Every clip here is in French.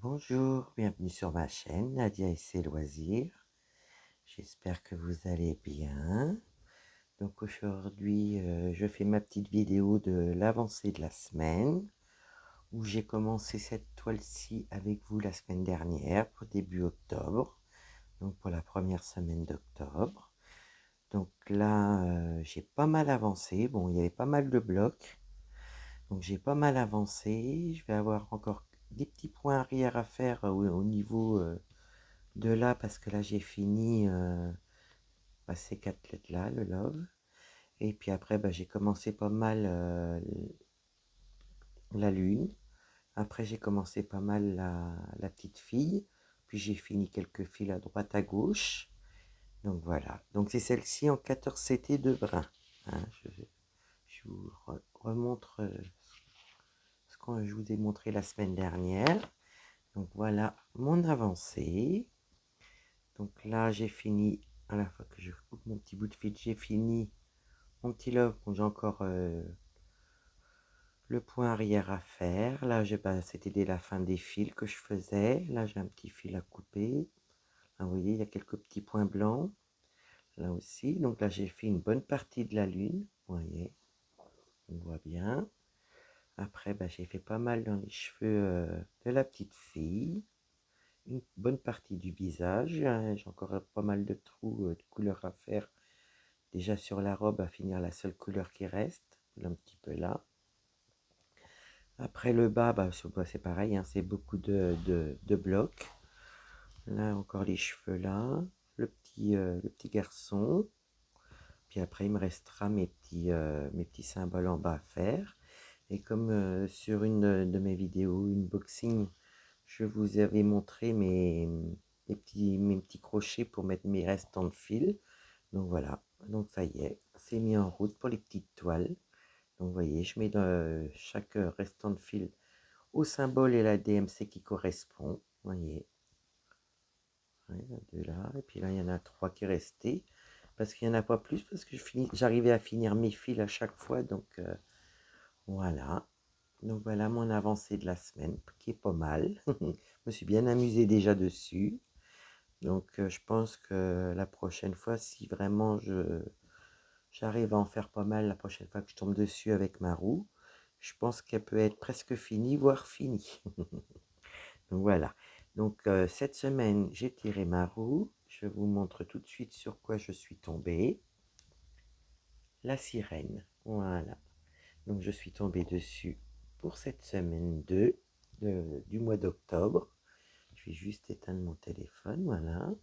Bonjour, bienvenue sur ma chaîne Nadia et ses loisirs. J'espère que vous allez bien. Donc aujourd'hui, je fais ma petite vidéo de l'avancée de la semaine, où j'ai commencé cette toile-ci avec vous la semaine dernière, pour début octobre, donc pour la première semaine d'octobre. Donc là, j'ai pas mal avancé. Bon, il y avait pas mal de blocs, donc j'ai pas mal avancé. Je vais avoir encore des petits points arrière à faire au niveau de là, parce que là j'ai fini ces quatre lettres là, le love. Et puis après j'ai commencé pas mal la lune. Après j'ai commencé pas mal la petite fille. Puis j'ai fini quelques fils à droite à gauche. Donc voilà, donc c'est celle-ci en 14 CT de brin, hein. Je vous remontre ce que je vous ai montré la semaine dernière. Donc voilà mon avancée. Donc là j'ai fini, à la fois que je coupe mon petit bout de fil, j'ai fini mon petit love. Bon, j'ai encore le point arrière à faire. Là c'était dès la fin des fils que je faisais. Là j'ai un petit fil à couper. Là, vous voyez, il y a quelques petits points blancs là aussi. Donc là j'ai fait une bonne partie de la lune, vous voyez, on voit bien. Après j'ai fait pas mal dans les cheveux de la petite fille, une bonne partie du visage. J'ai encore pas mal de trous de couleur à faire déjà sur la robe, à finir la seule couleur qui reste, un petit peu là. Après le bas, c'est pareil, hein, c'est beaucoup de blocs. Là encore les cheveux là, le petit garçon. Puis après il me restera mes petits symboles en bas à faire. Et comme sur une de mes vidéos, une boxing, je vous avais montré mes petits crochets pour mettre mes restants de fil. Donc voilà, donc ça y est, c'est mis en route pour les petites toiles. Donc vous voyez, je mets dans chaque restant de fil au symbole et la DMC qui correspond. Vous voyez, ouais, deux là, et puis là il y en a 3 qui restaient, parce qu'il n'y en a pas plus, parce que j'arrivais à finir mes fils à chaque fois. Donc voilà. Donc voilà mon avancée de la semaine, qui est pas mal. Je me suis bien amusé déjà dessus. Donc je pense que la prochaine fois, si vraiment j'arrive à en faire pas mal la prochaine fois que je tombe dessus avec ma roue, je pense qu'elle peut être presque finie, voire finie. Donc voilà. Donc cette semaine, j'ai tiré ma roue. Je vous montre tout de suite sur quoi je suis tombée. La sirène. Voilà. Donc je suis tombée dessus pour cette semaine 2 du mois d'octobre. Je vais juste éteindre mon téléphone. Voilà.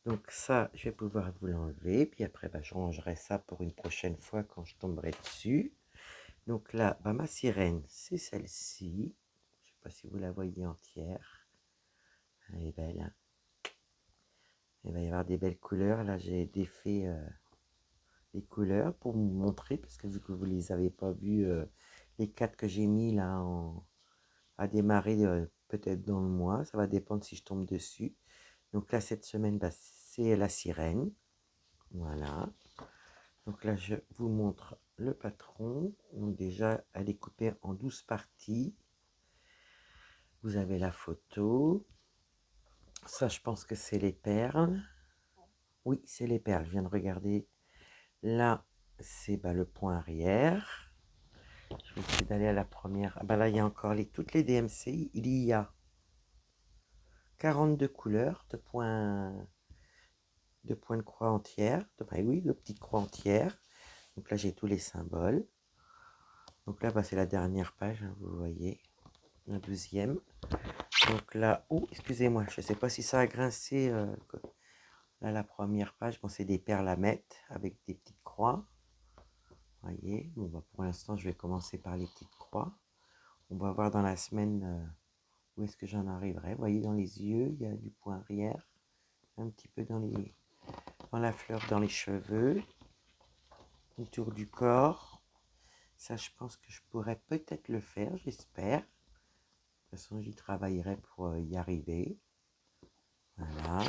Donc ça, je vais pouvoir vous l'enlever. Puis après, je rangerai ça pour une prochaine fois quand je tomberai dessus. Donc là, ma sirène, c'est celle-ci. Je ne sais pas si vous la voyez entière. Elle est belle, hein. Il va y avoir des belles couleurs. Là, j'ai défait les couleurs pour vous montrer, parce que vu que vous ne les avez pas vues, les 4 que j'ai mis là à démarrer peut-être dans le mois. Ça va dépendre si je tombe dessus. Donc là, cette semaine, c'est la sirène. Voilà. Donc là, je vous montre le patron. Donc déjà, elle est coupée en 12 parties. Vous avez la photo. Ça, je pense que c'est les perles. Oui, c'est les perles. Je viens de regarder. Là, c'est le point arrière. Je vais essayer d'aller à la première. Là, il y a encore toutes les DMC. Il y a 42 couleurs de croix entières. Oui, de petites croix entières. Donc là, j'ai tous les symboles. Donc là, c'est la dernière page, hein, vous voyez. La 12e. Donc là, excusez-moi, je ne sais pas si ça a grincé. Là, la première page, c'est des perles à mettre avec des petites croix. Vous voyez. Bon, pour l'instant, je vais commencer par les petites croix. On va voir dans la semaine où est-ce que j'en arriverai. Vous voyez, dans les yeux, il y a du point arrière. Un petit peu dans la fleur, dans les cheveux. Autour du corps. Ça, je pense que je pourrais peut-être le faire, j'espère. De toute façon, j'y travaillerai pour y arriver. Voilà.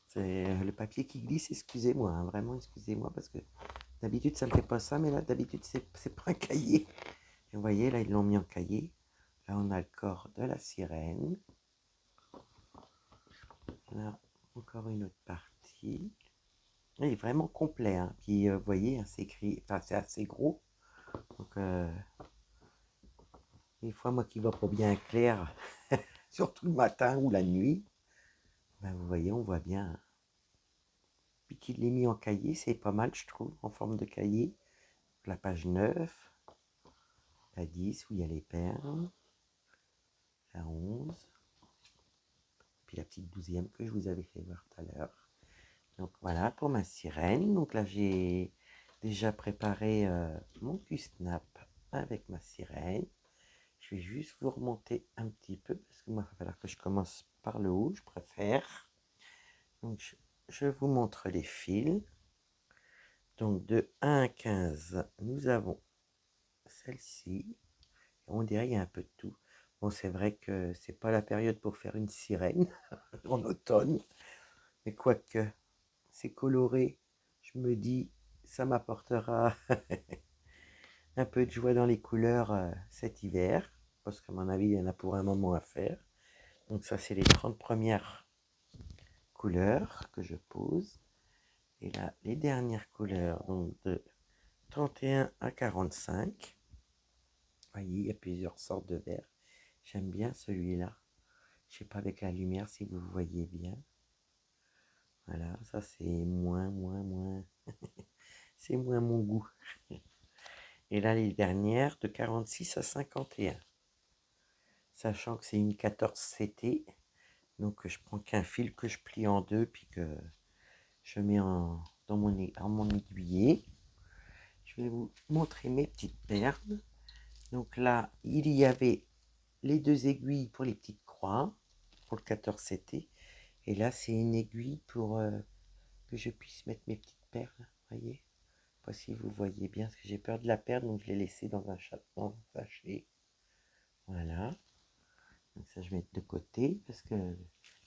C'est le papier qui glisse, excusez-moi, hein, vraiment excusez-moi, parce que d'habitude ça ne me fait pas ça, mais là d'habitude c'est pas un cahier. Et vous voyez, là ils l'ont mis en cahier. Là, on a le corps de la sirène. Là, encore une autre partie. Il est vraiment complet. Hein. Puis, vous voyez, hein, c'est écrit, enfin, c'est assez gros. Donc, des fois, moi qui vois pas bien clair, surtout le matin ou la nuit, ben, vous voyez, on voit bien. Hein. Puis qu'il l'ait mis en cahier, c'est pas mal, je trouve, en forme de cahier. La page 9, la 10 où il y a les perles, la 11, puis la petite 12e que je vous avais fait voir tout à l'heure. Donc voilà pour ma sirène. Donc là j'ai déjà préparé mon Q-snap avec ma sirène. Je vais juste vous remonter un petit peu parce que moi il va falloir que je commence par le haut, je préfère. Donc je vous montre les fils. Donc de 1 à 15, nous avons celle-ci. On dirait qu'il y a un peu de tout. Bon, c'est vrai que c'est pas la période pour faire une sirène en automne, mais quoique c'est coloré, je me dis ça m'apportera un peu de joie dans les couleurs cet hiver, parce qu'à mon avis il y en a pour un moment à faire. Donc ça c'est les 30 premières couleurs que je pose, et là les dernières couleurs, donc de 31 à 45. Vous voyez, il y a plusieurs sortes de verts. J'aime bien celui-là. Je sais pas avec la lumière si vous voyez bien. Voilà, ça c'est moins. C'est moins mon goût. Et là, les dernières de 46 à 51. Sachant que c'est une 14 CT. Donc je prends qu'un fil que je plie en deux, puis que je mets dans mon aiguillet. Je vais vous montrer mes petites perles. Donc là, il y avait les deux aiguilles pour les petites croix, pour le 14 CT. Et là, c'est une aiguille pour que je puisse mettre mes petites perles. Voyez, je ne sais pas si vous voyez bien, parce que j'ai peur de la perdre, donc je l'ai laissée dans un sachet. Voilà. Donc ça, je vais mettre de côté, parce que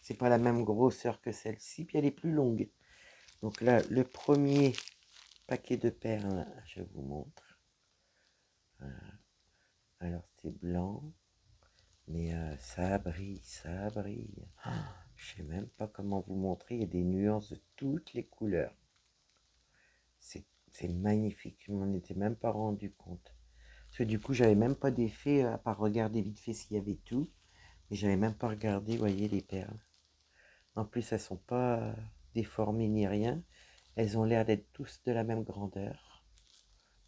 c'est pas la même grosseur que celle-ci, puis elle est plus longue. Donc là, le premier paquet de perles, je vous montre. Voilà. Alors, c'est blanc, mais ça brille, ça brille. Je sais même pas comment vous montrer, il y a des nuances de toutes les couleurs. C'est magnifique, je m'en étais même pas rendu compte. Parce que du coup, j'avais même pas d'effet, à part regarder vite fait s'il y avait tout. Mais j'avais même pas regardé, vous voyez, les perles. En plus, elles sont pas déformées ni rien. Elles ont l'air d'être tous de la même grandeur.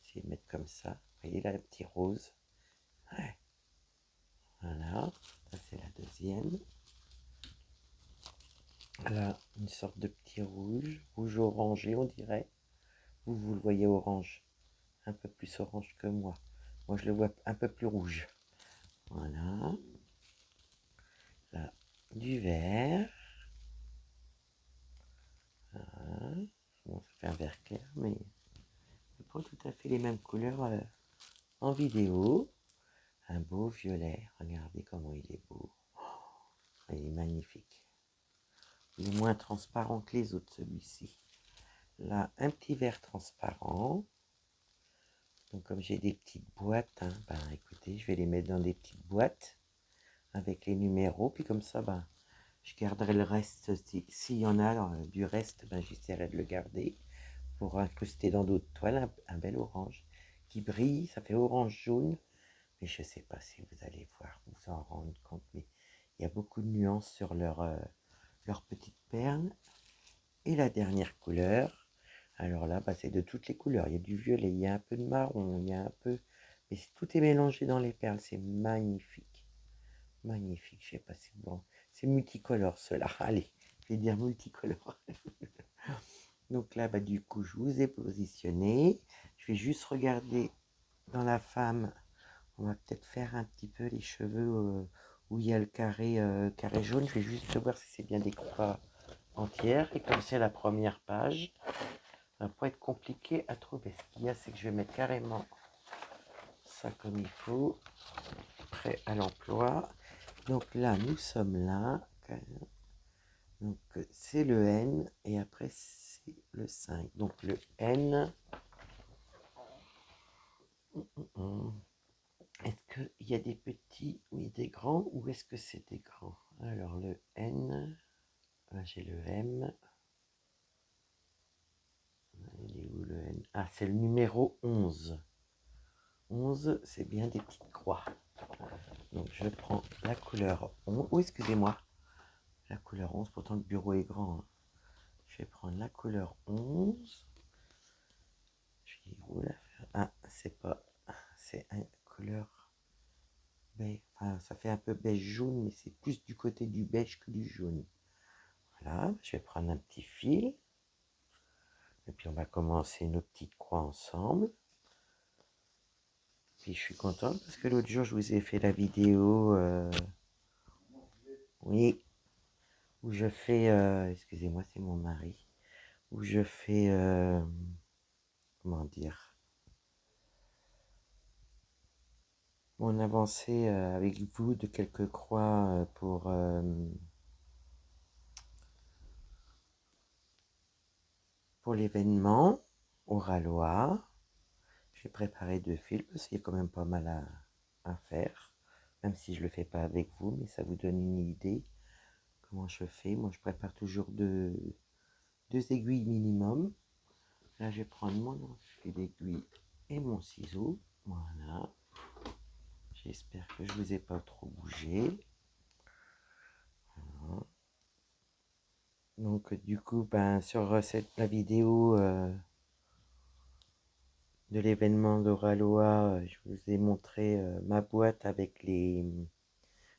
Je vais les mettre comme ça. Vous voyez là, le petit rose. Ouais. Voilà, ça c'est la deuxième. Là, une sorte de petit rouge, rouge orangé on dirait. Vous le voyez orange, un peu plus orange que moi. Moi je le vois un peu plus rouge. Voilà. Là, du vert. Voilà. Bon, ça fait un vert clair, mais c'est pas tout à fait les mêmes couleurs en vidéo. Un beau violet, regardez comment il est beau. Oh, il est magnifique. Il est moins transparent que les autres, celui-ci. Là, un petit vert transparent. Donc, comme j'ai des petites boîtes, hein, ben, écoutez, je vais les mettre dans des petites boîtes avec les numéros. Puis comme ça, ben, je garderai le reste. S'il y en a du reste, ben, j'essaierai de le garder pour incruster dans d'autres toiles un bel orange qui brille. Ça fait orange-jaune. Mais je ne sais pas si vous allez voir, vous en rendre compte. Mais il y a beaucoup de nuances sur leurs petites perles. Et la dernière couleur, alors là, bah, c'est de toutes les couleurs. Il y a du violet, il y a un peu de marron, il y a un peu... Mais tout est mélangé dans les perles, c'est magnifique. Magnifique, je sais pas si bon. C'est multicolore cela. Allez, je vais dire multicolore. Donc là, bah, du coup, je vous ai positionné. Je vais juste regarder dans la femme. On va peut-être faire un petit peu les cheveux où il y a le carré jaune. Je vais juste voir si c'est bien des croix entières. Et comme c'est la première page, ça va pas être compliqué à trouver. Ce qu'il y a, c'est que je vais mettre carrément ça comme il faut. Prêt à l'emploi. Donc là, nous sommes là. Donc c'est le N et après c'est le 5. Donc le N. Est-ce qu'il y a des petits, oui, des grands, ou est-ce que c'est des grands? Alors le N, là j'ai le M. Il est où le N? Ah, c'est le numéro 11. 11, c'est bien des petites croix. Donc je prends la couleur 11. Oh, excusez-moi. La couleur 11, pourtant le bureau est grand. Hein. Je vais prendre la couleur 11. Je dis où la faire? Ah, c'est pas. C'est une couleur beige. Enfin, ça fait un peu beige jaune, mais c'est plus du côté du beige que du jaune. Voilà, je vais prendre un petit fil. Et puis on va commencer nos petites croix ensemble. Puis je suis contente parce que l'autre jour je vous ai fait la vidéo. Oui, où je fais. Excusez-moi, c'est mon mari. Où je fais. Comment dire? Mon avancée avec vous de quelques croix pour l'événement au Ralois. J'ai préparé 2 fils parce qu'il y a quand même pas mal à faire. Même si je ne le fais pas avec vous, mais ça vous donne une idée comment je fais. Moi, je prépare toujours 2 aiguilles minimum. Là, je vais prendre mon fil d'aiguille et mon ciseau. Voilà. J'espère que je ne vous ai pas trop bougé. Voilà. Donc, du coup, ben, sur la vidéo de l'événement d'Oralois, je vous ai montré ma boîte avec les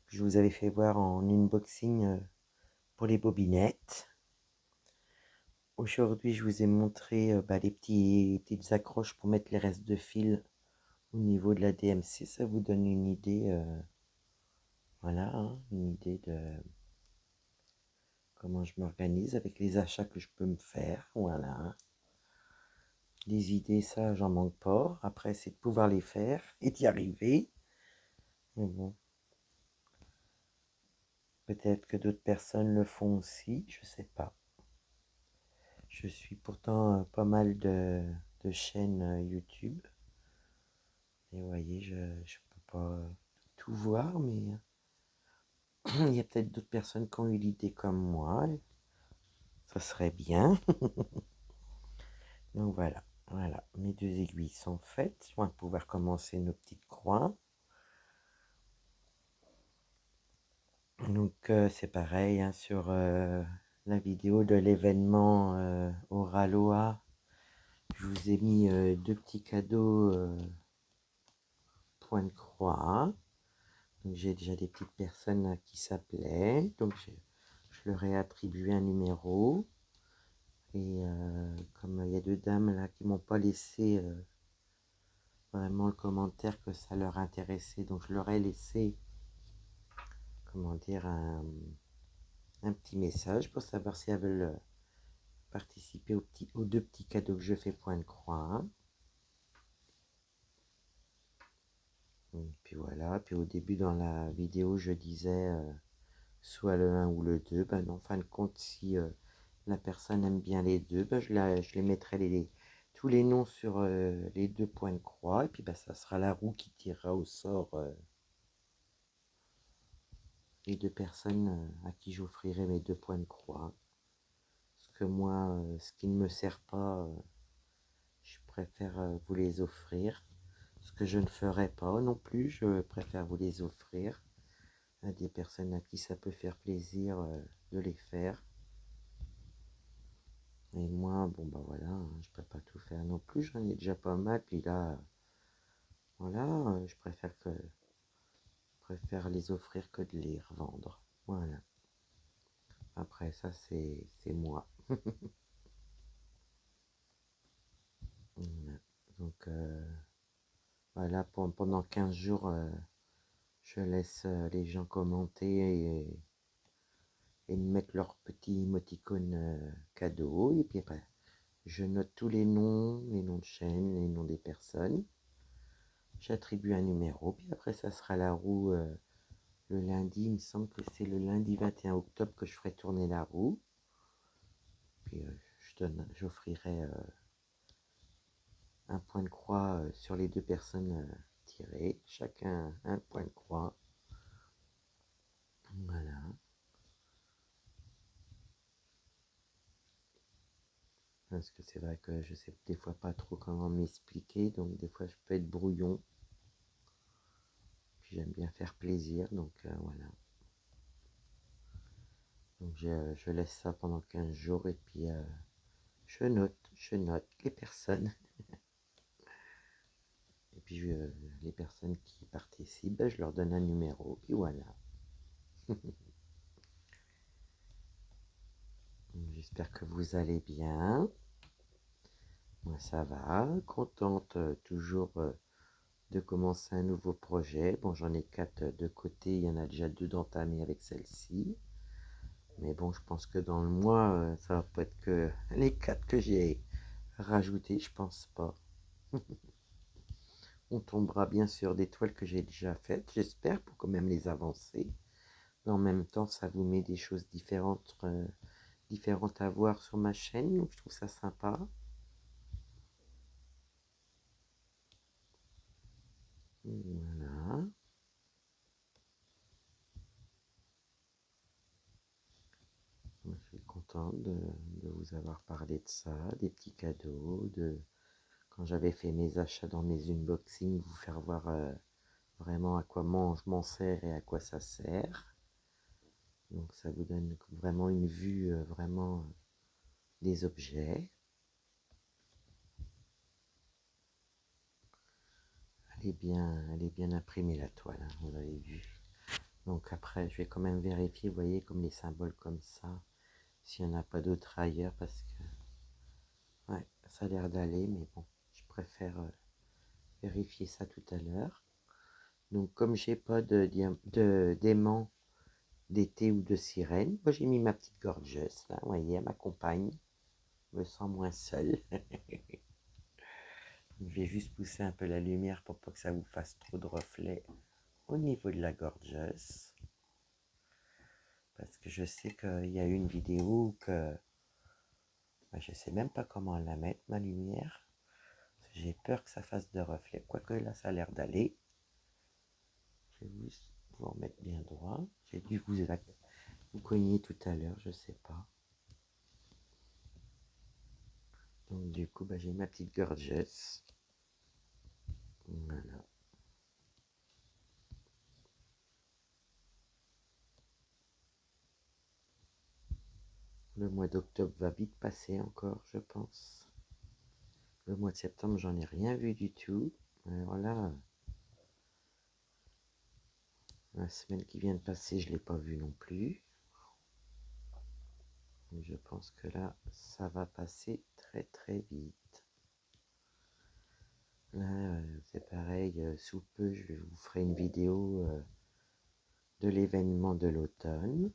que je vous avais fait voir en unboxing pour les bobinettes. Aujourd'hui, je vous ai montré les petites accroches pour mettre les restes de fil au niveau de la DMC. Ça vous donne une idée, voilà, hein, une idée de comment je m'organise avec les achats que je peux me faire. Voilà. Les idées, ça, j'en manque pas. Après, c'est de pouvoir les faire et d'y arriver. Mais bon, peut-être que d'autres personnes le font aussi, je sais pas. Je suis pourtant pas mal de chaînes YouTube. Et vous voyez, je peux pas tout voir, mais il y a peut-être d'autres personnes qui ont eu l'idée comme moi. Ça serait bien. Donc voilà, voilà, mes 2 aiguilles sont faites. On va pouvoir commencer nos petites croix. Donc c'est pareil hein, sur la vidéo de l'événement au Ralois. Je vous ai mis 2 petits cadeaux point de croix. Donc j'ai déjà des petites personnes à qui ça plaît. Donc je leur ai attribué un numéro. Et comme il y a 2 dames là qui m'ont pas laissé vraiment le commentaire que ça leur intéressait, donc je leur ai laissé, comment dire, un petit message pour savoir si elles veulent participer aux 2 petits cadeaux que je fais point de croix. Hein. Et puis voilà, puis au début dans la vidéo je disais soit le 1 ou le 2, ben en fin de compte si la personne aime bien les 2, ben je les mettrai tous les noms sur les 2 points de croix, et puis ben, ça sera la roue qui tirera au sort les 2 personnes à qui j'offrirai mes 2 points de croix. Parce que moi, ce qui ne me sert pas, je préfère vous les offrir. Ce que je ne ferai pas non plus, je préfère vous les offrir à des personnes à qui ça peut faire plaisir de les faire. Et moi, bon bah voilà, hein, je peux pas tout faire non plus, j'en ai déjà pas mal, puis là, voilà, je préfère les offrir que de les revendre. Voilà. Après ça, c'est moi. Voilà. Donc voilà, pendant 15 jours, je laisse les gens commenter et me mettre leurs petits émoticônes cadeaux. Et puis après, je note tous les noms de chaîne, les noms des personnes. J'attribue un numéro, puis après ça sera la roue le lundi. Il me semble que c'est le lundi 21 octobre que je ferai tourner la roue. Puis j'offrirai un point de croix sur les 2 personnes tirer, chacun un point de croix. Voilà. Parce que c'est vrai que je sais des fois pas trop comment m'expliquer, donc des fois je peux être brouillon. Puis j'aime bien faire plaisir, donc voilà. Donc je laisse ça pendant 15 jours et puis je note les personnes. Et puis les personnes qui participent, ben, je leur donne un numéro, puis voilà. J'espère que vous allez bien. Moi ça va, contente toujours de commencer un nouveau projet. Bon, j'en ai 4 de côté, il y en a déjà 2 d'entamés avec celle-ci. Mais bon, je pense que dans le mois, ça va pas être que les 4 que j'ai rajoutés, je pense pas. On tombera bien sur des toiles que j'ai déjà faites, j'espère, pour quand même les avancer. Mais en même temps, ça vous met des choses différentes à voir sur ma chaîne, donc je trouve ça sympa. Voilà. Je suis contente de vous avoir parlé de ça, des petits cadeaux, quand j'avais fait mes achats dans mes unboxings, vous faire voir vraiment à quoi je m'en sers et à quoi ça sert. Donc ça vous donne vraiment une vue vraiment des objets. Elle est bien imprimée la toile, hein, vous l'avez vu. Donc après, je vais quand même vérifier, vous voyez, comme les symboles comme ça, s'il n'y en a pas d'autres ailleurs, parce que ouais, ça a l'air d'aller, mais bon, je préfère vérifier ça tout à l'heure. Donc comme j'ai pas d'aimant d'été ou de sirène, moi j'ai mis ma petite gorgeuse, là, vous voyez, elle m'accompagne, je me sens moins seule. Je vais juste pousser un peu la lumière pour pas que ça vous fasse trop de reflets au niveau de la gorgeuse. Parce que je sais qu'il y a eu une vidéo que je sais même pas comment la mettre, ma lumière. J'ai peur que ça fasse de reflets. Quoique là, ça a l'air d'aller. Je vais juste vous remettre bien droit. J'ai dû vous cogner tout à l'heure, je sais pas. Donc du coup, j'ai ma petite gorgeuse. Voilà. Le mois d'octobre va vite passer encore, je pense. Le mois de septembre, j'en ai rien vu du tout. Alors là, la semaine qui vient de passer, je ne l'ai pas vu non plus. Je pense que là, ça va passer très très vite. Là, c'est pareil, sous peu, je vous ferai une vidéo de l'événement de l'automne,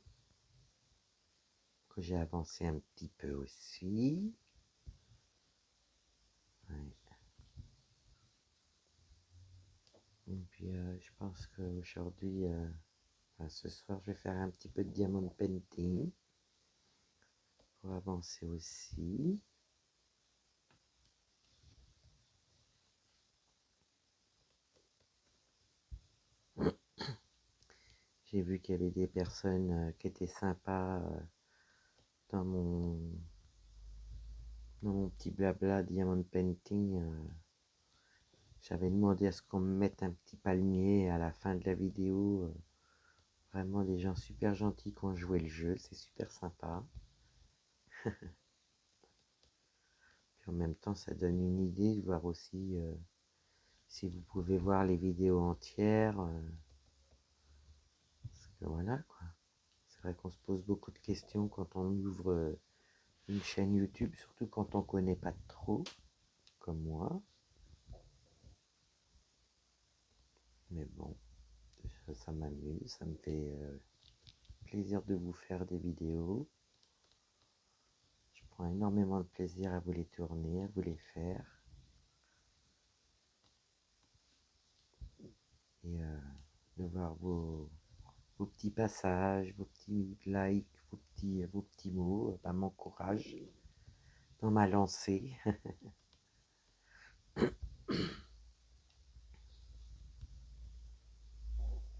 que j'ai avancé un petit peu aussi. Ouais. Et puis, je pense qu'aujourd'hui, ce soir, je vais faire un petit peu de diamond painting pour avancer aussi. J'ai vu qu'il y avait des personnes qui étaient sympas dans mon petit blabla diamond painting. J'avais demandé à ce qu'on me mette un petit palmier à la fin de la vidéo. Vraiment des gens super gentils qui ont joué le jeu, c'est super sympa. Puis en même temps, ça donne une idée de voir aussi si vous pouvez voir les vidéos entières. Parce que voilà quoi. C'est vrai qu'on se pose beaucoup de questions quand on ouvre une chaîne YouTube, surtout quand on ne connaît pas trop, comme moi. Mais bon, ça m'amuse, ça me fait plaisir de vous faire des vidéos. Je prends énormément de plaisir à vous les tourner, à vous les faire. Et de voir vos petits passages, vos petits likes, vos petits mots, m'encouragent dans ma lancée.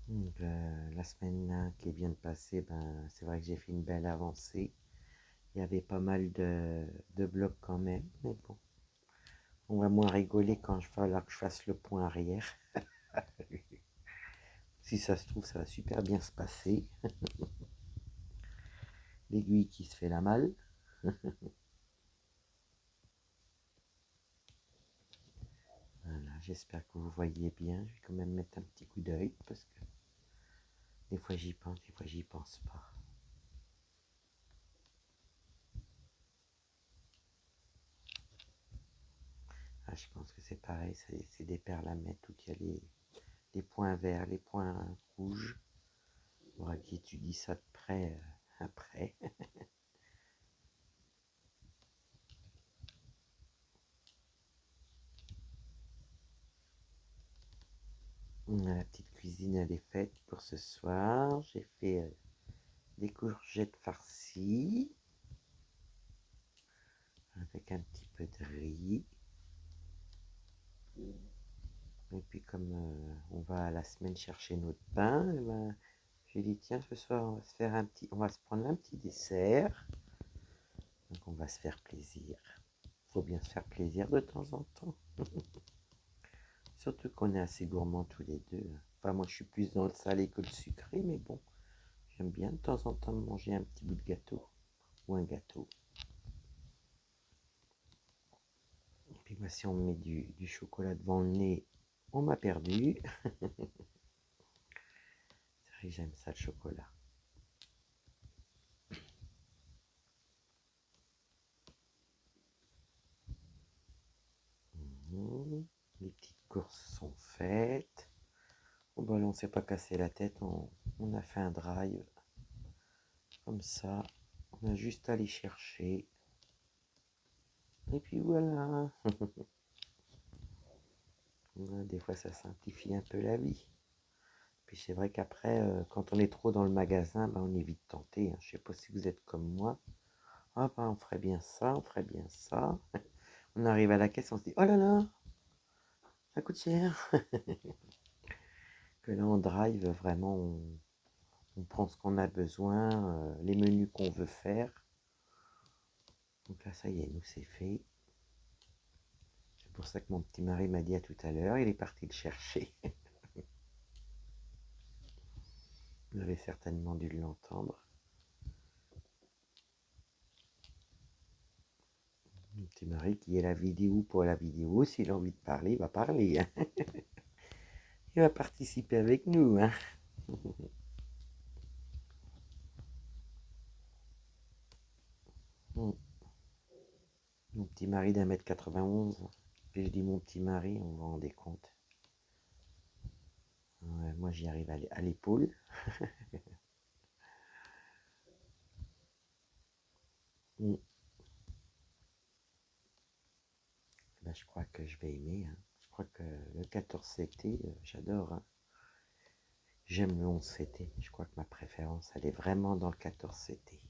Donc, la semaine là, qui vient de passer, ben, c'est vrai que j'ai fait une belle avancée. Il y avait pas mal de blocs quand même, mais bon, on va moins rigoler quand il va falloir que je fasse le point arrière. Si ça se trouve, ça va super bien se passer. L'aiguille qui se fait la malle. Voilà, j'espère que vous voyez bien. Je vais quand même mettre un petit coup d'œil parce que des fois j'y pense, des fois j'y pense pas. Ah, je pense que c'est pareil, c'est des perles à mettre où il y a les points verts, les points rouges. Il faudra qu'il étudie ça de près après. La petite cuisine elle est faite pour ce soir. J'ai fait des courgettes farcies avec un petit peu de riz. Et puis comme on va à la semaine chercher notre pain, eh ben, j'ai dit tiens ce soir on va se prendre un petit dessert. Donc on va se faire plaisir. Faut bien se faire plaisir de temps en temps. Surtout qu'on est assez gourmands tous les deux. Enfin moi je suis plus dans le salé que le sucré, mais bon, j'aime bien de temps en temps manger un petit bout de gâteau ou un gâteau. Et puis moi si on me met du chocolat devant le nez, on m'a perdu. C'est vrai que j'aime ça le chocolat. Les petites courses sont faites. Bon, bah, on ne s'est pas cassé la tête, on a fait un drive comme ça. On a juste à les chercher. Et puis voilà. Des fois, ça simplifie un peu la vie. Puis c'est vrai qu'après, quand on est trop dans le magasin, ben, on est vite tenté. Hein. Je ne sais pas si vous êtes comme moi. Ah ben, on ferait bien ça, on ferait bien ça. On arrive à la caisse, on se dit, oh là là, ça coûte cher. Que là, on drive, vraiment, on prend ce qu'on a besoin, les menus qu'on veut faire. Donc là, ça y est, nous, c'est fait. C'est pour ça que mon petit mari m'a dit à tout à l'heure, il est parti le chercher. Vous avez certainement dû l'entendre. Mon petit mari qui est la vidéo pour la vidéo, s'il a envie de parler, il va parler. Hein. Il va participer avec nous. Hein. Mon petit mari d'1 m 91. Puis je dis mon petit mari, on vous rendez compte. Ouais, moi j'y arrive à l'épaule. Ben, je crois que je vais aimer. Hein. Je crois que le 14-CT, j'adore. Hein. J'aime le 11-CT. Je crois que ma préférence, elle est vraiment dans le 14-CT.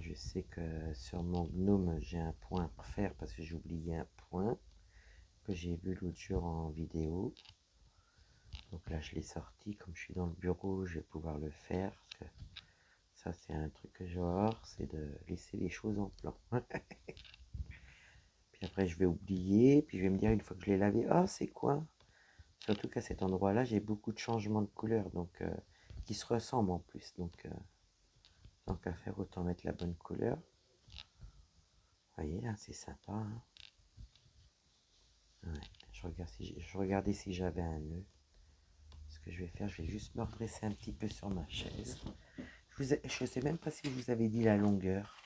Je sais que sur mon gnome, j'ai un point à refaire parce que j'ai oublié un point que j'ai vu l'autre jour en vidéo. Donc là, je l'ai sorti. Comme je suis dans le bureau, je vais pouvoir le faire. Parce que ça, c'est un truc que j'adore, c'est de laisser les choses en plan. Puis après, je vais oublier. Puis je vais me dire, une fois que je l'ai lavé, ah, c'est quoi? Surtout qu'à cet endroit-là, j'ai beaucoup de changements de couleur, donc qui se ressemblent en plus. Donc, tant qu'à faire, autant mettre la bonne couleur. Vous voyez, là, c'est sympa. Hein. Ouais. Je regardais si j'avais un nœud. Ce que je vais faire, je vais juste me redresser un petit peu sur ma chaise. Je ne sais même pas si je vous avais dit la longueur.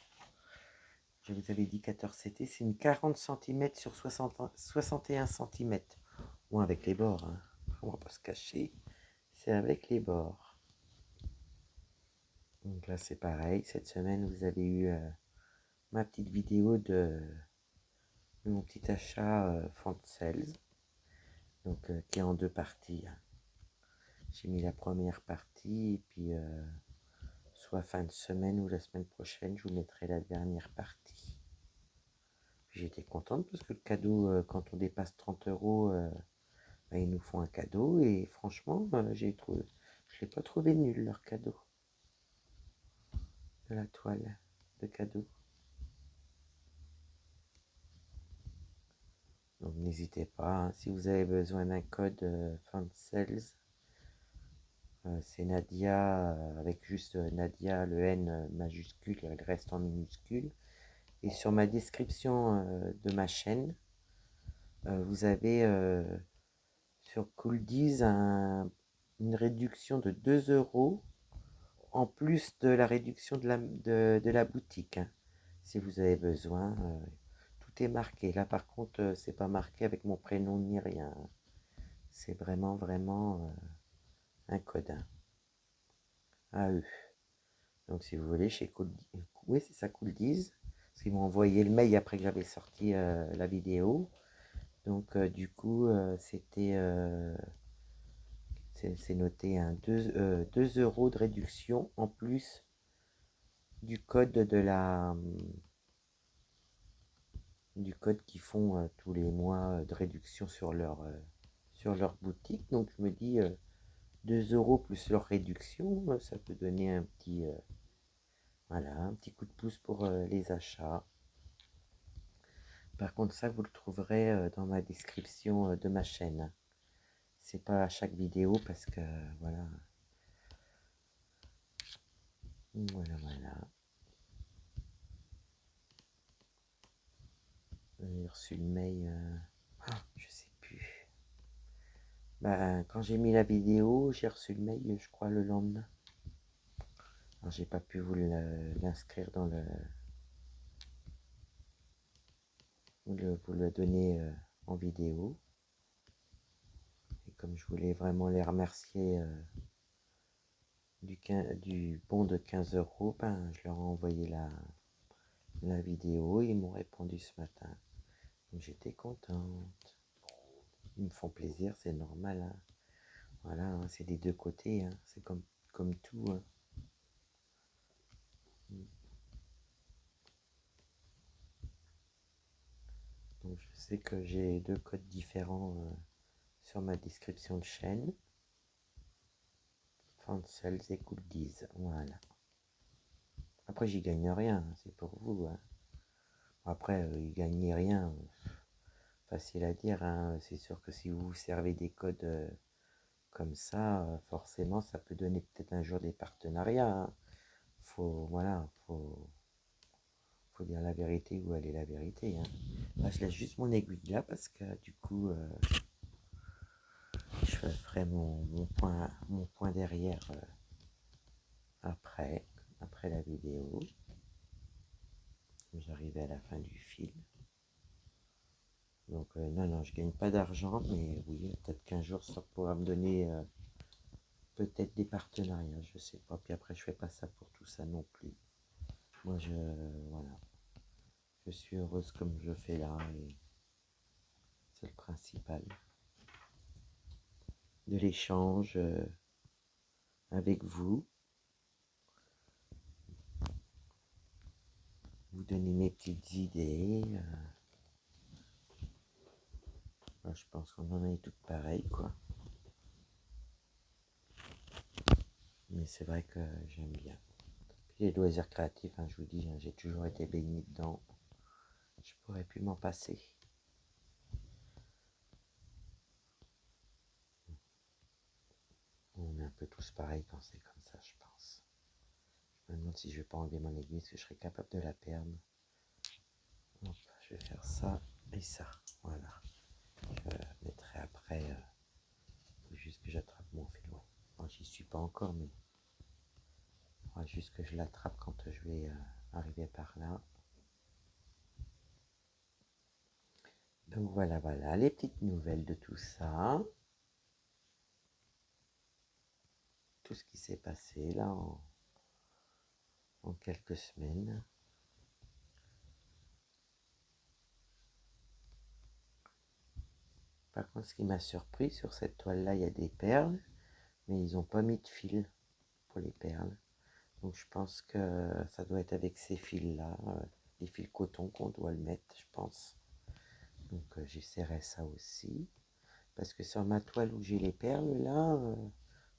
Je vous avais dit 14 CT, c'est une 40 cm sur 61 cm. Ou avec les bords, hein. On va pas se cacher. C'est avec les bords. Donc là, c'est pareil. Cette semaine, vous avez eu ma petite vidéo de mon petit achat Fancels. Donc, qui est en 2 parties. J'ai mis la première partie et puis soit fin de semaine ou la semaine prochaine, je vous mettrai la dernière partie. J'étais contente parce que le cadeau, quand on dépasse 30 euros, bah, ils nous font un cadeau. Et franchement, je ne l'ai pas trouvé nul, leur cadeau. De la toile de cadeau. Donc n'hésitez pas, hein, si vous avez besoin d'un code Fansels, c'est Nadia, avec juste Nadia, le N majuscule, et le reste en minuscule. Et sur ma description de ma chaîne, vous avez sur Cooldies une réduction de 2 euros en plus de la réduction de la boutique, hein. Si vous avez besoin, tout est marqué. Là par contre, c'est pas marqué avec mon prénom ni rien. C'est vraiment un code, hein, à eux. Donc si vous voulez, chez Cooldies, oui c'est ça, Cooldies, parce qu'ils m'ont envoyé le mail après que j'avais sorti la vidéo. Donc du coup, c'est noté un 2 euros de réduction en plus du code du code qu'ils font tous les mois de réduction sur leur boutique. Donc je me dis 2 euros plus leur réduction, ça peut donner voilà, un petit coup de pouce pour les achats. Par contre, ça vous le trouverez dans ma description de ma chaîne. C'est pas à chaque vidéo parce que voilà. Voilà. J'ai reçu le mail. Je sais plus. Bah, quand j'ai mis la vidéo, j'ai reçu le mail, je crois, le lendemain. Alors, j'ai pas pu vous l'inscrire dans vous le donner en vidéo. Et comme je voulais vraiment les remercier du bon de 15 euros, ben, je leur ai envoyé la vidéo et ils m'ont répondu ce matin. Donc j'étais contente. Ils me font plaisir, c'est normal, hein. Voilà, hein, c'est des deux côtés, hein. C'est comme tout, hein. Donc je sais que j'ai deux codes différents sur ma description de chaîne. Fansels et Cooldies, voilà. Après j'y gagne rien, hein, c'est pour vous, hein. Après, y gagnez rien, facile à dire, hein. C'est sûr que si vous servez des codes comme ça, forcément ça peut donner peut-être un jour des partenariats, hein. Faut dire la vérité où elle est la vérité, hein. Là, je laisse juste mon aiguille là parce que du coup, je ferai mon point derrière après la vidéo. J'arrive à la fin du fil. Donc non, je gagne pas d'argent, mais oui, peut-être qu'un jour ça pourra me donner peut-être des partenariats, je sais pas. Puis après, je fais pas ça pour tout ça non plus. Moi, voilà, je suis heureuse comme je fais là et c'est le principal de l'échange avec vous. Vous donner mes petites idées. Je pense qu'on en est toutes pareilles, quoi. Mais c'est vrai que j'aime bien. Puis les loisirs créatifs, hein, je vous dis, hein, j'ai toujours été baigné dedans. Je pourrais plus m'en passer. On est un peu tous pareils quand c'est comme ça, je pense. Je me demande si je vais pas enlever mon aiguille, parce que je serais capable de la perdre. Hop, je vais faire ça et ça. Voilà. Je mettrai après. Faut juste que j'attrape mon fil. Bon, j'y suis pas encore, mais il faudra juste que je l'attrape quand je vais arriver par là. Donc voilà, les petites nouvelles de tout ça. Tout ce qui s'est passé là en quelques semaines. Par contre, ce qui m'a surpris, sur cette toile-là, il y a des perles, mais ils n'ont pas mis de fil pour les perles. Donc je pense que ça doit être avec ces fils-là, les fils coton qu'on doit le mettre, je pense. Donc j'essaierai ça aussi. Parce que sur ma toile où j'ai les perles, là,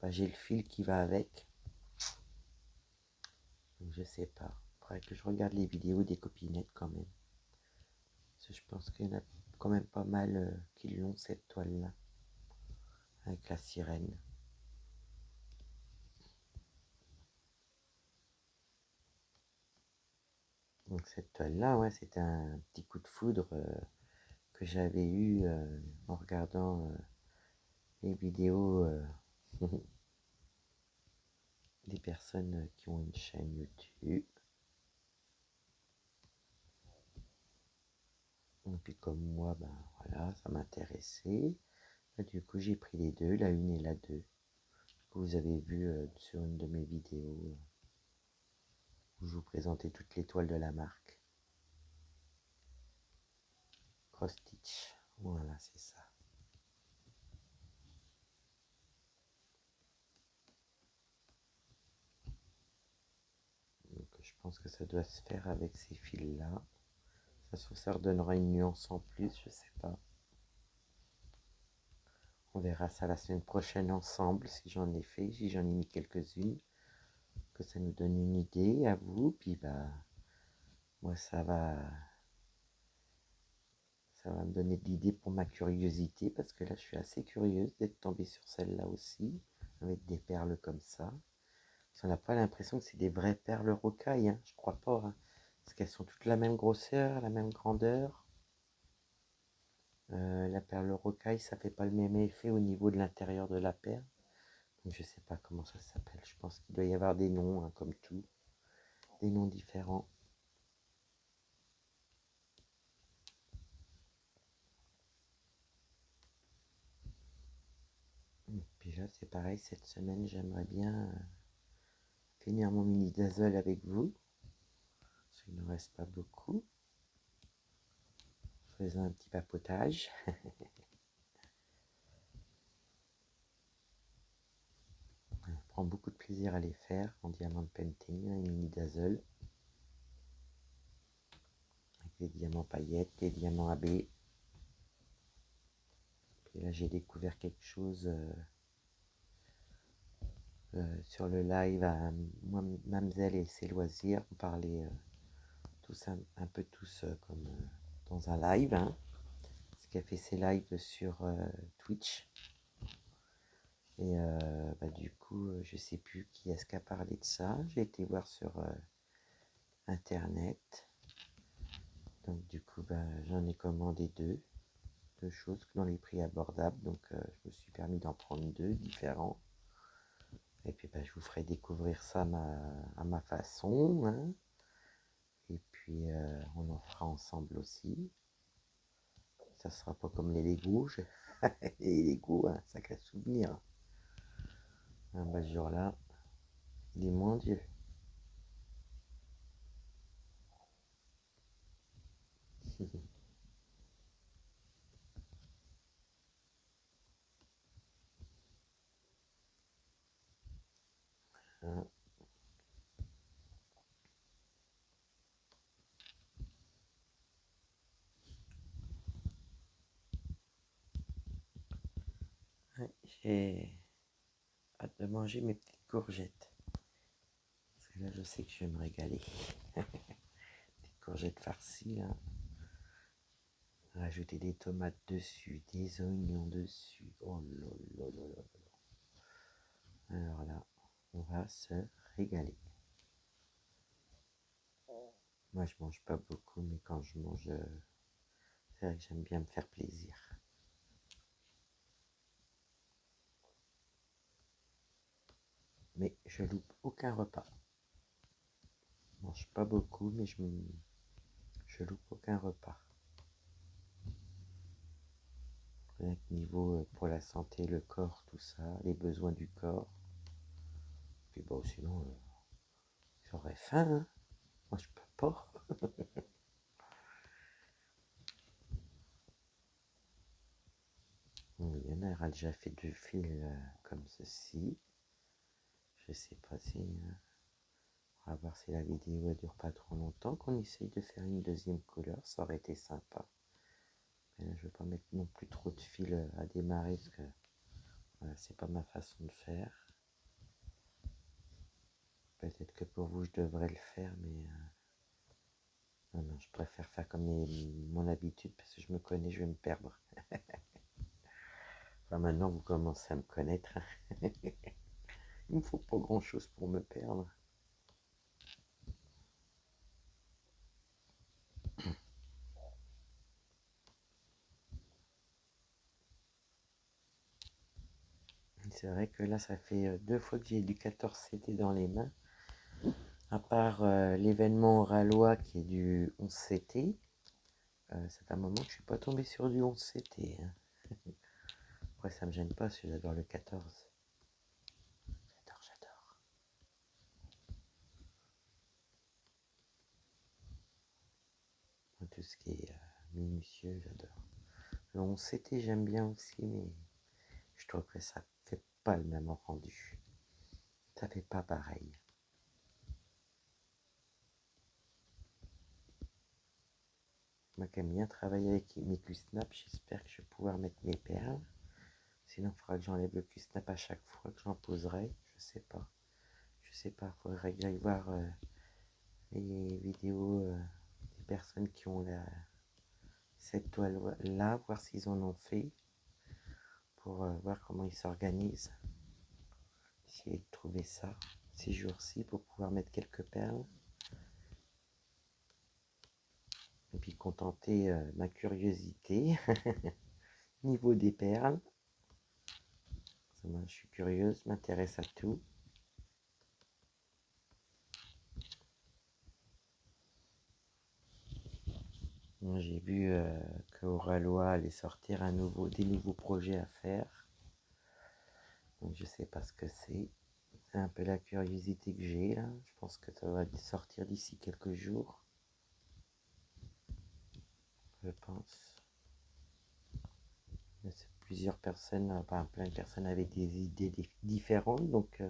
bah, j'ai le fil qui va avec. Donc je sais pas. Il faudrait que je regarde les vidéos des copinettes quand même. Parce que je pense qu'il y en a quand même pas mal qui l'ont cette toile-là. Avec la sirène. Donc cette toile-là, ouais, c'était un petit coup de foudre que j'avais eu en regardant les vidéos des personnes qui ont une chaîne YouTube. Et puis comme moi, ben voilà, ça m'intéressait. Du coup, j'ai pris les deux, la une et la deux. Que vous avez vu sur une de mes vidéos où je vous présentais toutes les toiles de la marque. Cross Stitch. Voilà, c'est ça. Donc, je pense que ça doit se faire avec ces fils-là. Ça redonnera une nuance en plus, je sais pas. On verra ça la semaine prochaine ensemble, si j'en ai fait, si j'en ai mis quelques-unes. Que ça nous donne une idée à vous, puis bah, moi ça va me donner de l'idée pour ma curiosité, parce que là je suis assez curieuse d'être tombée sur celle-là aussi, avec des perles comme ça. On n'a pas l'impression que c'est des vraies perles rocailles, hein, je crois pas, hein, parce qu'elles sont toutes la même grosseur, la même grandeur. La perle rocaille, ça fait pas le même effet au niveau de l'intérieur de la perle. Donc je sais pas comment ça s'appelle, je pense qu'il doit y avoir des noms, hein, comme tout, des noms différents. Puis là, c'est pareil, cette semaine, j'aimerais bien finir mon mini dazzle avec vous. Parce qu'il ne reste pas beaucoup. Faisons un petit papotage. Je prends beaucoup de plaisir à les faire en diamant painting, un mini dazzle. Avec des diamants paillettes, des diamants AB. Puis là, j'ai découvert quelque chose sur le live à Mamzelle et ses loisirs. On parlait tous un peu tous comme dans un live. Hein, parce qu'elle fait ses lives sur Twitch. Et bah, du coup, je sais plus qui est-ce qui a parlé de ça. J'ai été voir sur internet. Donc du coup, bah, j'en ai commandé deux choses dans les prix abordables. Donc je me suis permis d'en prendre deux différents. Et puis bah, je vous ferai découvrir ça à ma façon. Hein. Et puis on en fera ensemble aussi. Ça sera pas comme les Legos. Les Legos, un sacré souvenir. Ah, bah, ce jour-là, il est mon Dieu. Hein. Ouais, j'ai hâte de manger mes petites courgettes. Parce que là, je sais que je vais me régaler. Petites courgettes farcies, là. Rajouter des tomates dessus, des oignons dessus. Oh là là là là là. Alors là, on va se régaler. Moi, je mange pas beaucoup, mais quand je mange, c'est vrai que j'aime bien me faire plaisir. Mais je loupe aucun repas. Je mange pas beaucoup, mais je loupe aucun repas. Rien que niveau pour la santé, le corps, tout ça, les besoins du corps. Puis bon, sinon, j'aurais faim, hein. Moi, je peux pas. Bon, il y en a, elle a déjà fait deux fils comme ceci. Je sais pas si On va voir si la vidéo ne dure pas trop longtemps, qu'on essaye de faire une deuxième couleur, ça aurait été sympa. Mais là, je ne vais pas mettre non plus trop de fil à démarrer, parce que voilà, c'est pas ma façon de faire. Peut-être que pour vous, je devrais le faire, mais non, je préfère faire comme mon habitude, parce que je me connais, je vais me perdre. Enfin, maintenant, vous commencez à me connaître. Il ne me faut pas grand-chose pour me perdre. C'est vrai que là, ça fait 2 fois que j'ai du 14 CT dans les mains. À part l'événement oralois qui est du 11 CT. Ça fait un moment que je ne suis pas tombé sur du 11 CT. Hein. Après, ça me gêne pas, parce que j'adore le 14. J'adore. Tout ce qui est minutieux, j'adore. Le 11 CT, j'aime bien aussi, mais je trouve que ça fait pas le même rendu. Ça fait pas pareil. Moi qui aime bien travailler avec mes Q-Snap, j'espère que je vais pouvoir mettre mes perles. Sinon, il faudra que j'enlève le Q-Snap à chaque fois que j'en poserai. Je sais pas. Je sais pas. Il faudrait que j'aille voir les vidéos des personnes qui ont cette toile-là, voir s'ils en ont fait, pour voir comment ils s'organisent. Essayer de trouver ça ces jours-ci pour pouvoir mettre quelques perles. Et puis contenter ma curiosité niveau des perles. Moi, je suis curieuse, je m'intéresse à tout. J'ai vu qu'Oralois allait sortir des nouveaux projets à faire. Donc je sais pas ce que c'est. C'est un peu la curiosité que j'ai là. Je pense que ça va sortir d'ici quelques jours. Je pense. Plusieurs personnes, enfin plein de personnes avaient des idées différentes, donc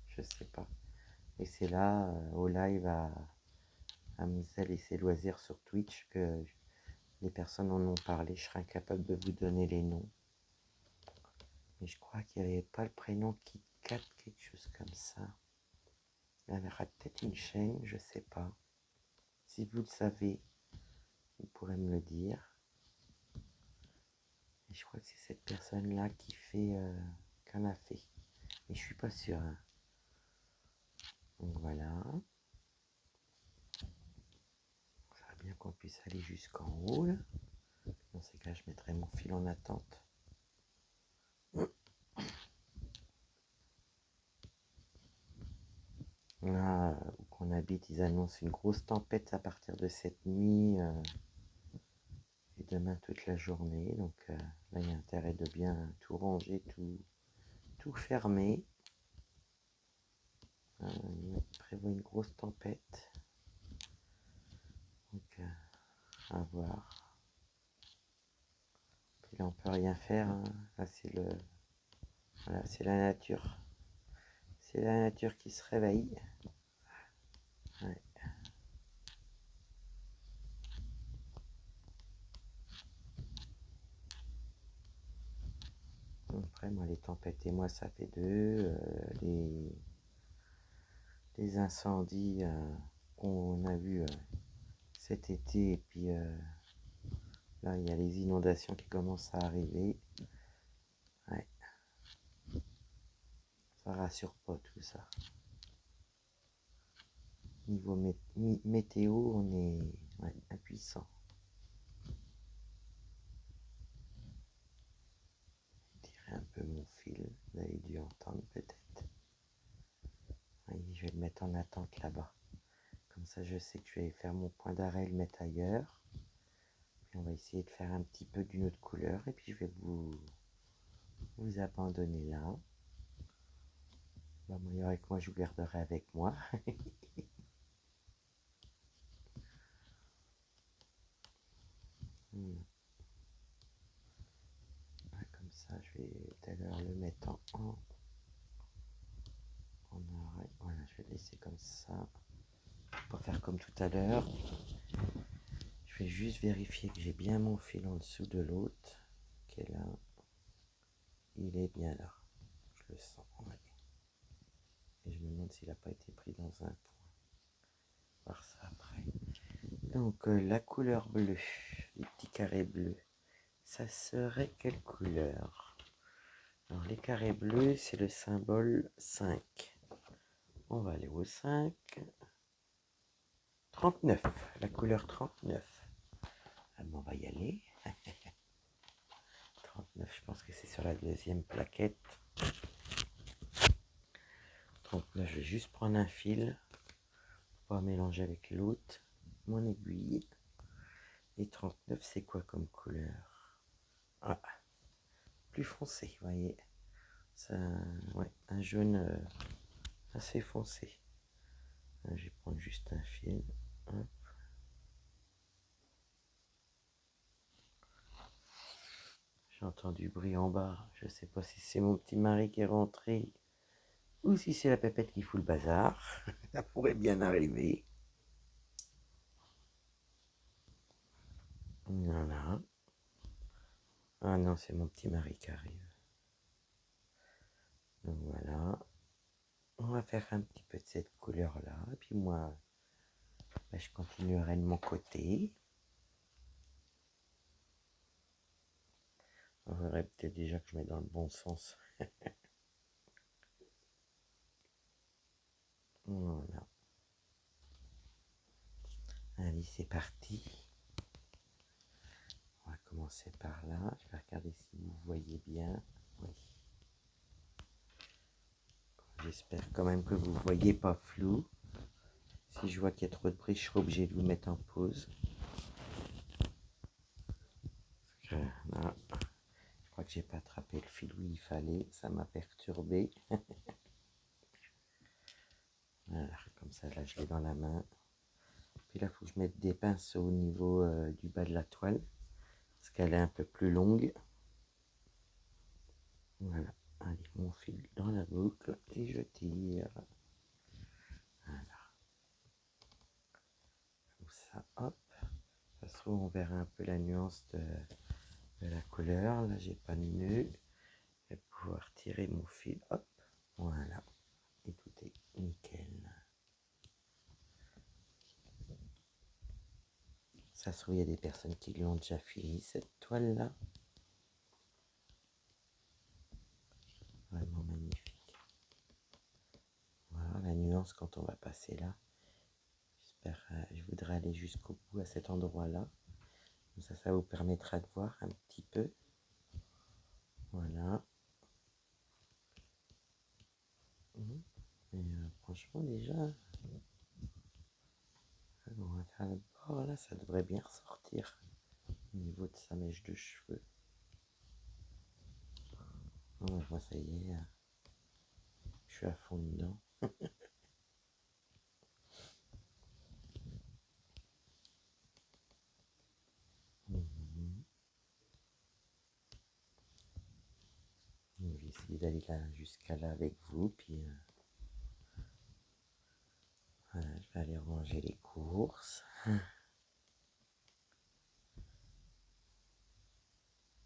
je sais pas. Et c'est là, au live à Moselle et ses loisirs sur Twitch, que les personnes en ont parlé. Je serais incapable de vous donner les noms. Mais je crois qu'il n'y avait pas le prénom KitKat, quelque chose comme ça. Elle aura peut-être une chaîne, je sais pas. Si vous le savez, vous pourrez me le dire. Et je crois que c'est cette personne-là qui qu'en a fait. Mais je suis pas sûr. Hein. Donc voilà. J'aimerais bien qu'on puisse aller jusqu'en haut. Là. Dans ces cas, je mettrai mon fil en attente. Là où on habite, ils annoncent une grosse tempête à partir de cette nuit et demain toute la journée. Donc là, il y a intérêt de bien tout ranger, tout fermer. Il prévoit une grosse tempête. Donc à voir. Puis là, on peut rien faire. Hein. Là, voilà, c'est la nature. C'est la nature qui se réveille. Ouais. Après, moi, les tempêtes et moi, ça fait deux. Les incendies qu'on a vus cet été, et puis là, il y a les inondations qui commencent à arriver. Ouais. Ça rassure pas tout ça. Niveau météo, on est impuissant. Je tirais un peu mon fil, vous avez dû entendre peut-être. Oui, je vais le mettre en attente là-bas. Comme ça, je sais que je vais faire mon point d'arrêt et le mettre ailleurs. Puis on va essayer de faire un petit peu d'une autre couleur. Et puis je vais vous abandonner là. Bah, moi, avec moi, je vous garderai avec moi. Comme ça, je vais tout à l'heure le mettre en arrêt. Voilà, je vais le laisser comme ça. Pour faire comme tout à l'heure, je vais juste vérifier que j'ai bien mon fil en dessous de l'autre, qui est là. Il est bien là, je le sens. Ouais. Et je me demande s'il n'a pas été pris dans un point. On va voir ça après. Donc la couleur bleue, les petits carrés bleus, ça serait quelle couleur? Alors les carrés bleus, c'est le symbole 5. On va aller au 5. 39, la couleur 39. Ah, bon, on va y aller. 39, je pense que c'est sur la deuxième plaquette. 39, je vais juste prendre un fil pour pas mélanger avec l'autre. Mon aiguille. Et 39, c'est quoi comme couleur? Ah, plus foncé, vous voyez. C'est un jaune assez foncé. Je vais prendre juste un fil. Hop. J'ai entendu du bruit en bas. Je ne sais pas si c'est mon petit mari qui est rentré ou si c'est la pépette qui fout le bazar. Ça pourrait bien arriver. Voilà. Ah non, c'est mon petit mari qui arrive. Donc voilà. On va faire un petit peu de cette couleur-là. Et puis moi, je continuerai de mon côté. On verrait peut-être déjà que je mets dans le bon sens. Voilà. Allez, c'est parti. On va commencer par là. Je vais regarder si vous voyez bien. Oui. J'espère quand même que vous ne voyez pas flou. Si je vois qu'il y a trop de bruit, je serai obligé de vous mettre en pause. Parce que là, je crois que j'ai pas attrapé le fil où il fallait. Ça m'a perturbé. Voilà, comme ça, là, je l'ai dans la main. Puis là, il faut que je mette des pinceaux au niveau du bas de la toile. Parce qu'elle est un peu plus longue. Voilà. Allez, mon fil dans la boucle. Et je tire. Voilà. Comme ça, hop. Ça se trouve, on verra un peu la nuance de la couleur. Là, j'ai pas de nœud. Je vais pouvoir tirer mon fil. Hop. Voilà. Et tout est nickel. Ça se trouve, il y a des personnes qui l'ont déjà fini, cette toile-là. Vraiment magnifique. Voilà la nuance quand on va passer là. J'espère, je voudrais aller jusqu'au bout à cet endroit-là. Comme ça vous permettra de voir un petit peu. Voilà. Et franchement, déjà, on va faire le bord là, ça devrait bien ressortir au niveau de sa mèche de cheveux. Oh, moi, ça y est, je suis à fond dedans. Je vais essayer d'aller là jusqu'à là avec vous, puis voilà, je vais aller ranger les courses.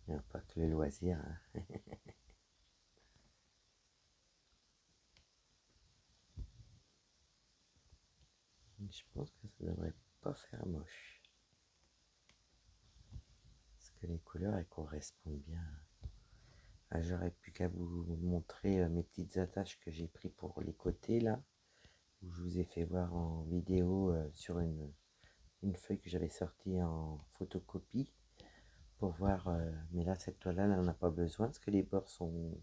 Il n'y a pas que le loisir. Hein. Je pense que ça devrait pas faire moche. Parce que les couleurs, elles correspondent bien. Ah, j'aurais plus qu'à vous montrer mes petites attaches que j'ai pris pour les côtés là. Où je vous ai fait voir en vidéo sur une feuille que j'avais sortie en photocopie. Pour voir, mais là cette toile là, elle n'en a pas besoin parce que les bords sont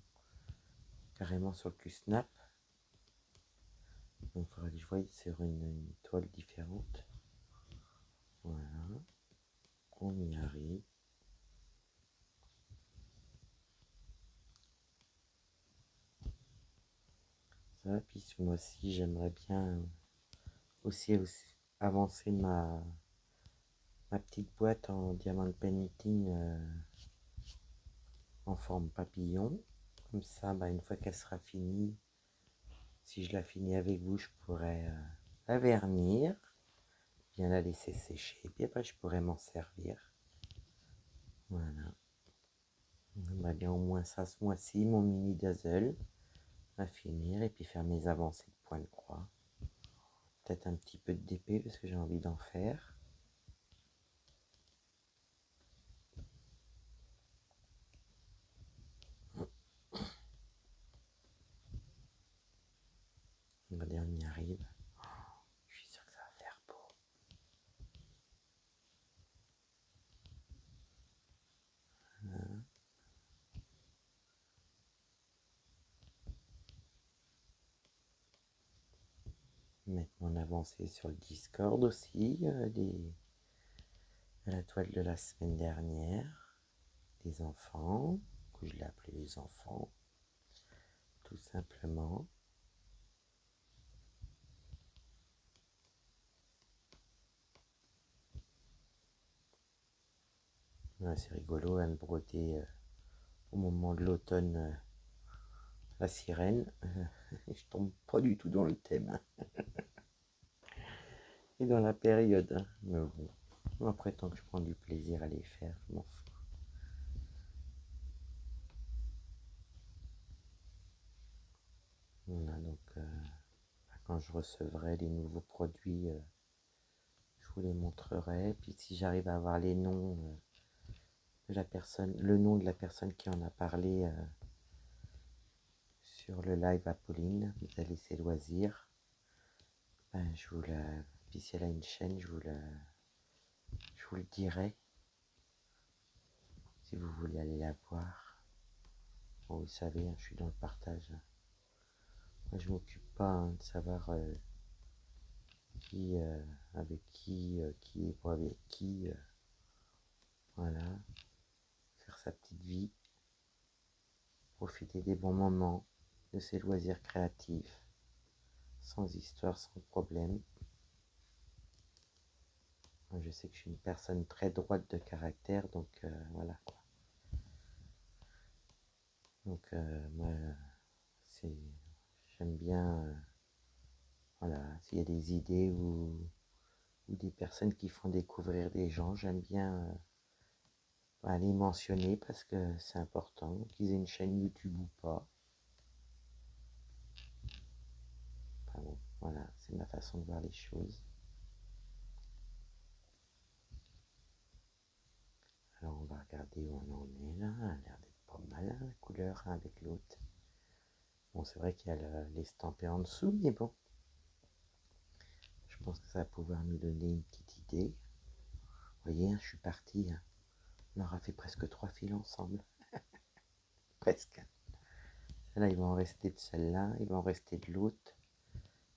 carrément sur le cul-snap. Donc il faudrait que je voie sur une toile différente. Voilà, on y arrive. Ça, puis ce mois-ci, j'aimerais bien aussi avancer ma petite boîte en diamant painting en forme papillon. Comme ça, une fois qu'elle sera finie, si je la finis avec vous, je pourrais la vernir. bien la laisser sécher, puis après je pourrais m'en servir. Voilà. On va bien au moins ça ce mois-ci, mon mini dazzle à finir, et puis faire mes avancées de point de croix. Peut-être un petit peu de DP parce que j'ai envie d'en faire. Regardez, on y arrive. Je suis sûr que ça va faire beau. Voilà. Mettre mon avancée sur le Discord aussi, la toile de la semaine dernière, des enfants, que je l'ai appelé les enfants, tout simplement. Ouais, c'est rigolo à me broder au moment de l'automne la sirène. Je tombe pas du tout dans le thème et dans la période. Mais bon, après tant que je prends du plaisir à les faire, je m'en fous. Voilà, donc quand je recevrai les nouveaux produits, je vous les montrerai. Puis si j'arrive à avoir les noms de la personne, le nom de la personne qui en a parlé sur le live Apolline, vous allez laisser loisir. Ben, je vous la. Puis si elle a une chaîne, je vous le dirai. Si vous voulez aller la voir. Bon, vous savez, je suis dans le partage. Moi, je m'occupe pas de savoir qui avec qui est pas avec qui. Voilà. Faire sa petite vie. Profiter des bons moments, de ses loisirs créatifs. Sans histoire, sans problème. Moi, je sais que je suis une personne très droite de caractère, donc voilà quoi. Donc moi, j'aime bien, voilà, s'il y a des idées ou des personnes qui font découvrir des gens, j'aime bien les mentionner parce que c'est important, qu'ils aient une chaîne YouTube ou pas. Enfin bon, voilà, c'est ma façon de voir les choses. Alors on va regarder où on en est là, elle a l'air d'être pas mal la couleur avec l'autre. Bon, c'est vrai qu'il y a l'estampé en dessous, mais bon, je pense que ça va pouvoir nous donner une petite idée. Vous voyez, je suis parti, on aura fait presque 3 fils ensemble. Presque. Là, il va en rester de celle-là, il va en rester de l'autre.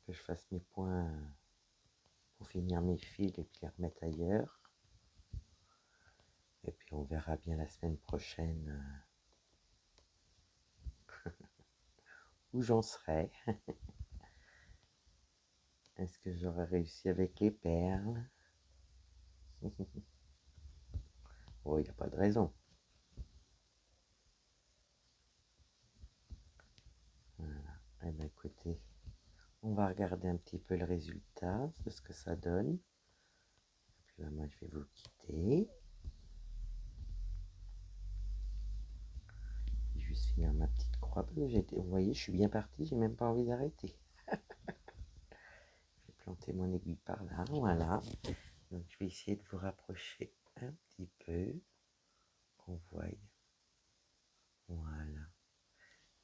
Que je fasse mes points pour finir mes fils et puis les remettre ailleurs. Et puis on verra bien la semaine prochaine où j'en serai. Est-ce que j'aurai réussi avec les perles? Oh, il n'y a pas de raison. Voilà. Eh bien, écoutez, on va regarder un petit peu le résultat de ce que ça donne. Et puis ben, moi, je vais vous quitter. Je vais juste finir ma petite croix. Vous voyez, je suis bien parti, j'ai même pas envie d'arrêter. Je vais planter mon aiguille par là, voilà. Donc je vais essayer de vous rapprocher un petit peu, qu'on voie. Voilà.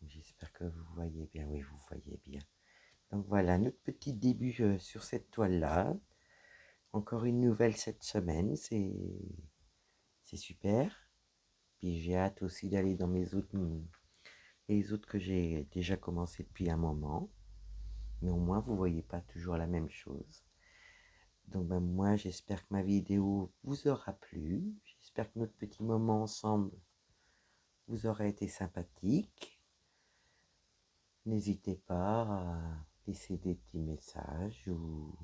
J'espère que vous voyez bien. Oui, vous voyez bien. Donc voilà, notre petit début sur cette toile-là. Encore une nouvelle cette semaine, c'est super. Puis j'ai hâte aussi d'aller dans les autres que j'ai déjà commencé depuis un moment. Mais au moins, vous ne voyez pas toujours la même chose. Donc ben, moi, j'espère que ma vidéo vous aura plu. J'espère que notre petit moment ensemble vous aura été sympathique. N'hésitez pas à laisser des petits messages ou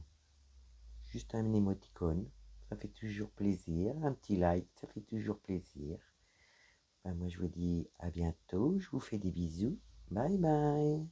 juste un émoticône. Ça fait toujours plaisir. Un petit like, ça fait toujours plaisir. Ben, moi, je vous dis à bientôt. Je vous fais des bisous. Bye bye.